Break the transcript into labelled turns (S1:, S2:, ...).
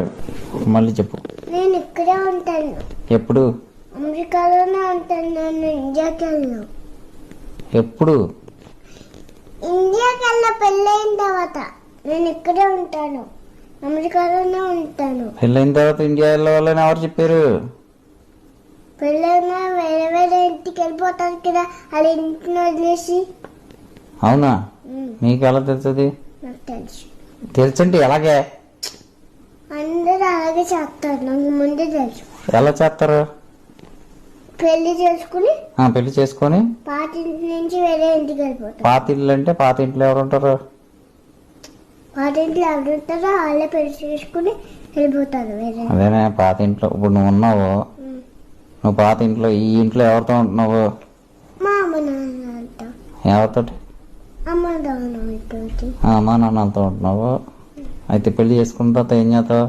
S1: Correct. మళ్ళీ చెప్పు.
S2: నేను ఇక్కడే ఉంటాను.
S1: ఎప్పుడు?
S2: అమెరికాలోనే ఉంటాను. నేను ఇండియాకి వెళ్ళను.
S1: ఎప్పుడు?
S2: ఇండియాకి వెళ్ళ పెళ్ళైన తర్వాత నేను ఇక్కడే ఉంటాను. అమెరికాలోనే ఉంటాను.
S1: పెళ్ళైన తర్వాత ఇండియా వెళ్ళవాలని ఎవరు చెప్పారు?
S2: పెళ్ళైనా వేరే వేరే ఇంటికి వెళ్ళిపోతాను కదా, వాళ్ళ ఇంటిని వదిలేసి.
S1: అవునా? మీకు ఎలా తెలుస్తుంది?
S2: నాకు తెలుసు.
S1: తెలుసంటే ఎలాగే?
S2: అందరూ అలాగే చేస్తారు, నాకు ముందే తెలుసు.
S1: ఎలా చేస్తారు?
S2: పెళ్లి చేసుకుని
S1: పెళ్లి చేసుకొని
S2: పాత ఇంటి నుంచి వేరే ఇంటికి వెళ్ళిపోతారు.
S1: పాత ఇల్లు అంటే పాత ఇంట్లో ఎవరు ఉంటారు?
S2: పాత ఇంట్లో ఎవరు ఉంటారో వాళ్ళే పెళ్లి చేసుకుని వెళ్ళిపోతారు వేరే.
S1: అదేనే పాత ఇంట్లో. ఇప్పుడు నువ్వు ఉన్నావు, నువ్వు పాత ఇంట్లో, ఈ ఇంట్లో ఎవరితో ఉంటున్నావు?
S2: మా అమ్మ నాన్నతో.
S1: ఎవరితోటి?
S2: అమ్మ నాన్నతో.
S1: అమ్మా నాన్నలతో ఉంటున్నావు. అయితే పెళ్లి చేసుకున్న తర్వాత ఏం చేస్తావు?